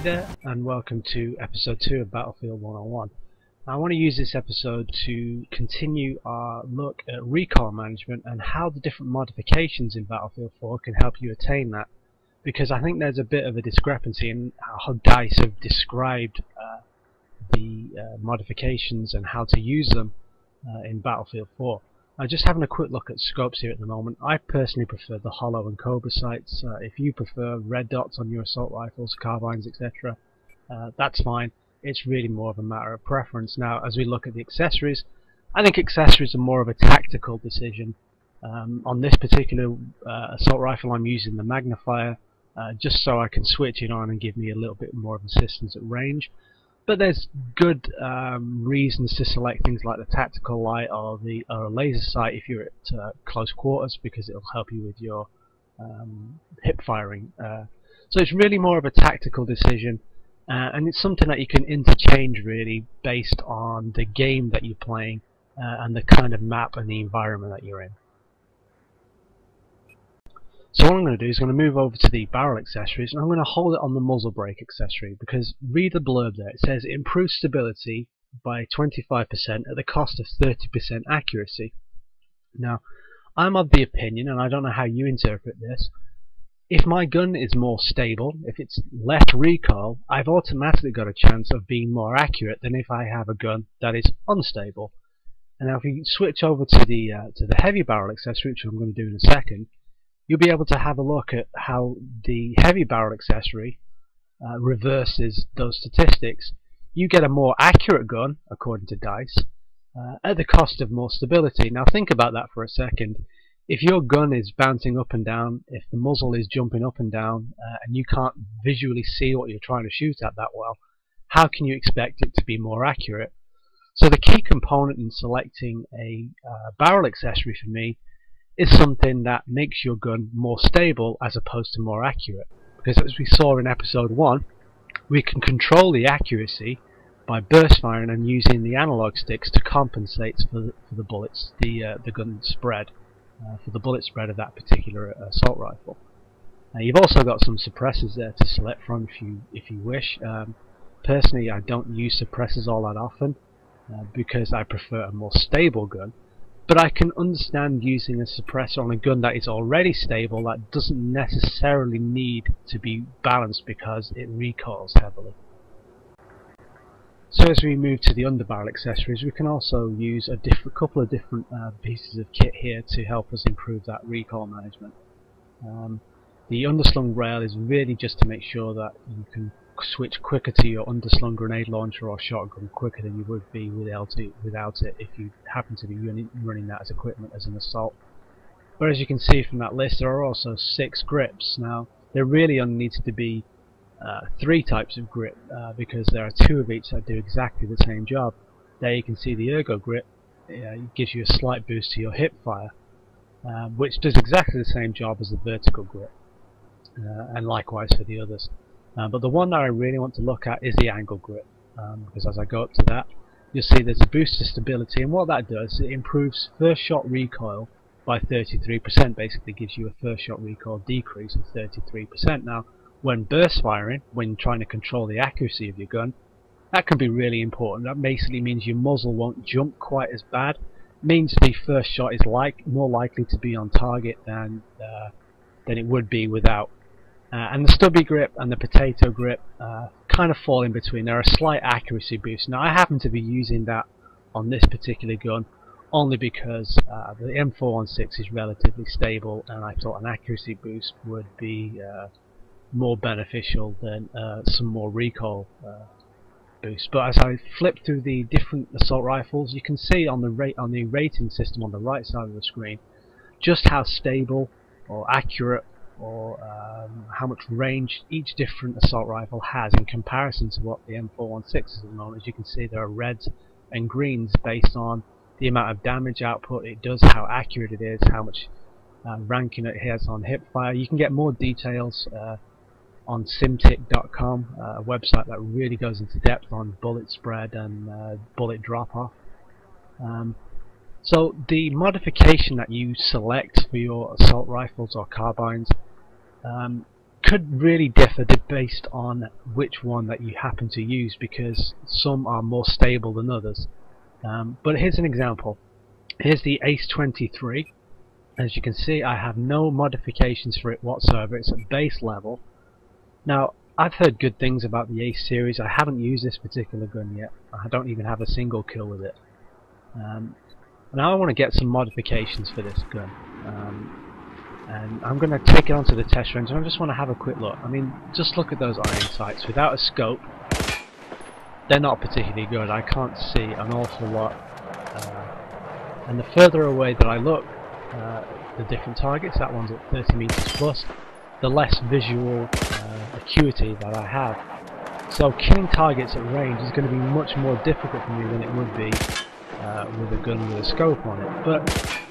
there, and welcome to episode 2 of Battlefield 101. I want to use this episode to continue our look at recoil management and how the different modifications in Battlefield 4 can help you attain that, because I think there's a bit of a discrepancy in how DICE have described the modifications and how to use them in Battlefield 4. Just having a quick look at scopes here at the moment. I personally prefer the hollow and cobra sights. If you prefer red dots on your assault rifles, carbines, etc., that's fine. It's really more of a matter of preference. Now, as we look at the accessories, I think accessories are more of a tactical decision. On this particular assault rifle, I'm using the magnifier just so I can switch it on and give me a little bit more of assistance at range. But there's good reasons to select things like the tactical light or a laser sight if you're at close quarters, because it'll help you with your hip firing. So it's really more of a tactical decision, and it's something that you can interchange really based on the game that you're playing and the kind of map and the environment that you're in. So what I'm going to do is I'm going to move over to the barrel accessories, and I'm going to hold it on the muzzle brake accessory, because read the blurb there. It says it improves stability by 25% at the cost of 30% accuracy. Now, I'm of the opinion, and I don't know how you interpret this, if my gun is more stable, if it's less recoil, I've automatically got a chance of being more accurate than if I have a gun that is unstable. And now if you switch over to the heavy barrel accessory, which I'm going to do in a second, you'll be able to have a look at how the heavy barrel accessory reverses those statistics. You get a more accurate gun, according to DICE, at the cost of more stability. Now think about that for a second. If your gun is bouncing up and down, if the muzzle is jumping up and down, and you can't visually see what you're trying to shoot at that well, how can you expect it to be more accurate? So the key component in selecting a barrel accessory for me is something that makes your gun more stable as opposed to more accurate. Because as we saw in episode 1, we can control the accuracy by burst firing and using the analog sticks to compensate for the bullets, the gun spread, for the bullet spread of that particular assault rifle. You've also got some suppressors there to select from if you wish. Personally, I don't use suppressors all that often because I prefer a more stable gun. But I can understand using a suppressor on a gun that is already stable, that doesn't necessarily need to be balanced because it recoils heavily. So as we move to the underbarrel accessories, we can also use a couple of different pieces of kit here to help us improve that recoil management. The underslung rail is really just to make sure that you can switch quicker to your underslung grenade launcher or shotgun quicker than you would be without it if you happen to be running that as equipment as an assault. But as you can see from that list, there are also 6 grips. Now there really only needs to be 3 types of grip because there are 2 of each that do exactly the same job. There you can see the ergo grip. It gives you a slight boost to your hip fire, which does exactly the same job as the vertical grip, and likewise for the others. But the one that I really want to look at is the angle grip, because as I go up to that, you'll see there's a boost to stability, and what that does, it improves first shot recoil by 33%, basically gives you a first shot recoil decrease of 33%. Now, when burst firing, when trying to control the accuracy of your gun, that can be really important. That basically means your muzzle won't jump quite as bad. It means the first shot is more likely to be on target than it would be without. And the stubby grip and the potato grip kind of fall in between. They're a slight accuracy boost. Now I happen to be using that on this particular gun only because the M416 is relatively stable, and I thought an accuracy boost would be more beneficial than some more recoil boost. But as I flip through the different assault rifles, you can see on the rating system on the right side of the screen just how stable or accurate or how much range each different assault rifle has in comparison to what the M416 is at the moment. As you can see, there are reds and greens based on the amount of damage output it does, how accurate it is, how much ranking it has on hip fire. You can get more details on simtic.com, a website that really goes into depth on bullet spread and bullet drop off. So the modification that you select for your assault rifles or carbines could really differ based on which one that you happen to use, because some are more stable than others. But here's an example. Here's the Ace 23. As you can see, I have no modifications for it whatsoever. It's at base level. Now, I've heard good things about the Ace series. I haven't used this particular gun yet. I don't even have a single kill with it. Now I want to get some modifications for this gun. And I'm going to take it onto the test range, and I just want to have a quick look. I mean, just look at those iron sights. Without a scope, they're not particularly good. I can't see an awful lot. And the further away that I look, the different targets, that one's at 30 meters plus, the less visual acuity that I have. So killing targets at range is going to be much more difficult for me than it would be with a gun with a scope on it. But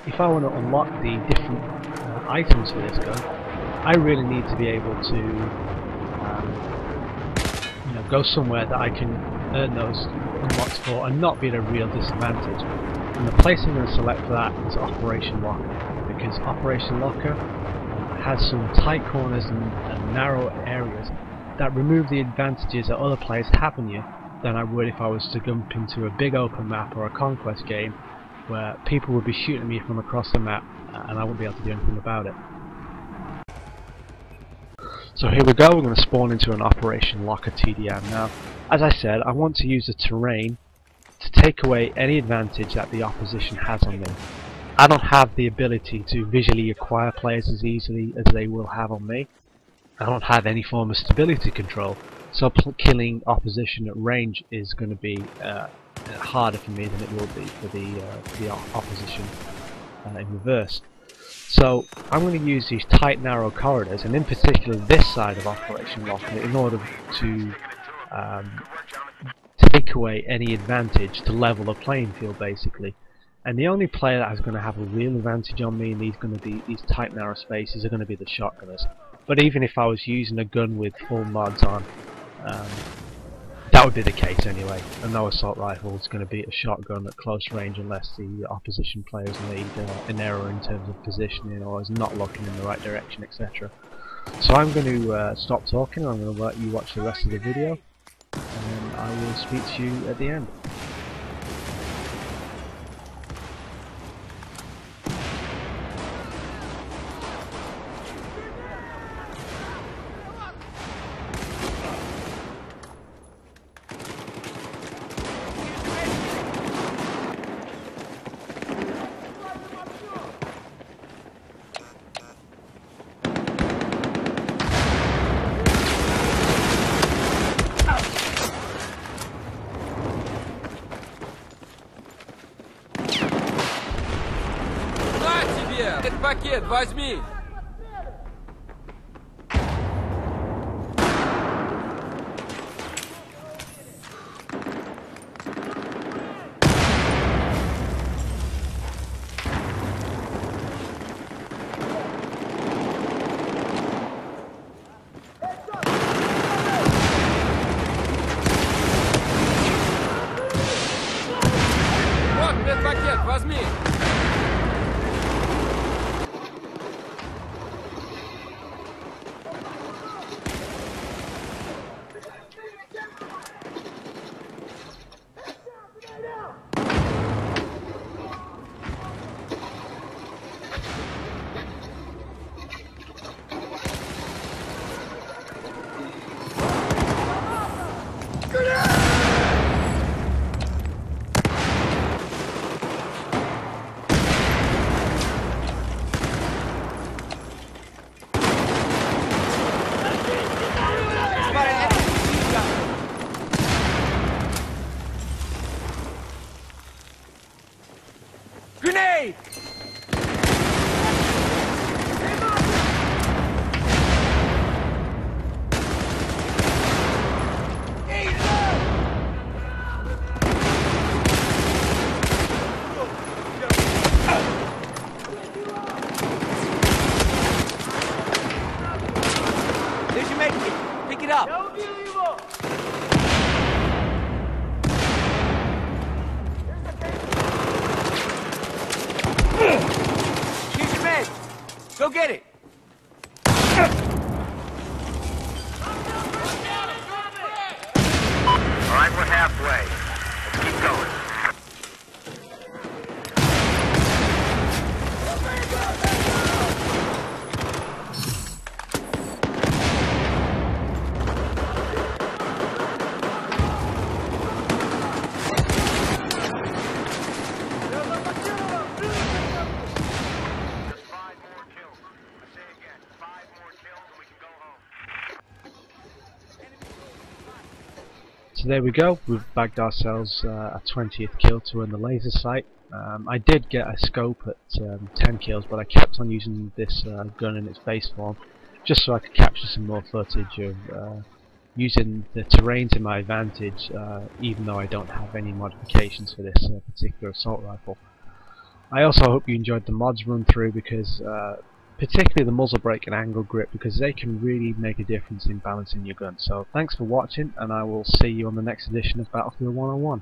if I want to unlock the different items for this gun, I really need to be able to go somewhere that I can earn those unlocks for and not be at a real disadvantage. And the place I'm going to select for that is Operation Locker, because Operation Locker has some tight corners and narrow areas that remove the advantages that other players have on you than I would if I was to jump into a big open map or a conquest game where people would be shooting me from across the map and I wouldn't be able to do anything about it. So here we go, we're going to spawn into an Operation Locker TDM. Now, as I said, I want to use the terrain to take away any advantage that the opposition has on me. I don't have the ability to visually acquire players as easily as they will have on me. I don't have any form of stability control, so killing opposition at range is going to be harder for me than it will be for the opposition in reverse. So I'm going to use these tight narrow corridors, and in particular this side of Operation Locker, in order to take away any advantage, to level the playing field basically. And the only player that is going to have a real advantage on me in these tight narrow spaces are going to be the shotgunners. But even if I was using a gun with full mods on, that would be the case anyway. A no assault rifle is going to beat a shotgun at close range unless the opposition players made an error in terms of positioning or is not looking in the right direction, etc. So I'm going to stop talking. I'm going to let you watch the rest of the video, and I will speak to you at the end. Этот пакет возьми! Вот медпакет, возьми! Grenade! There's your medkit. Pick it up. Here's your med. Go get it. halfway. Let's keep going. So there we go, we've bagged ourselves a 20th kill to earn the laser sight. I did get a scope at 10 kills, but I kept on using this gun in its base form just so I could capture some more footage of using the terrain to my advantage, even though I don't have any modifications for this particular assault rifle. I also hope you enjoyed the mods run through, because particularly the muzzle brake and angle grip, because they can really make a difference in balancing your gun. So thanks for watching, and I will see you on the next edition of Battlefield 101.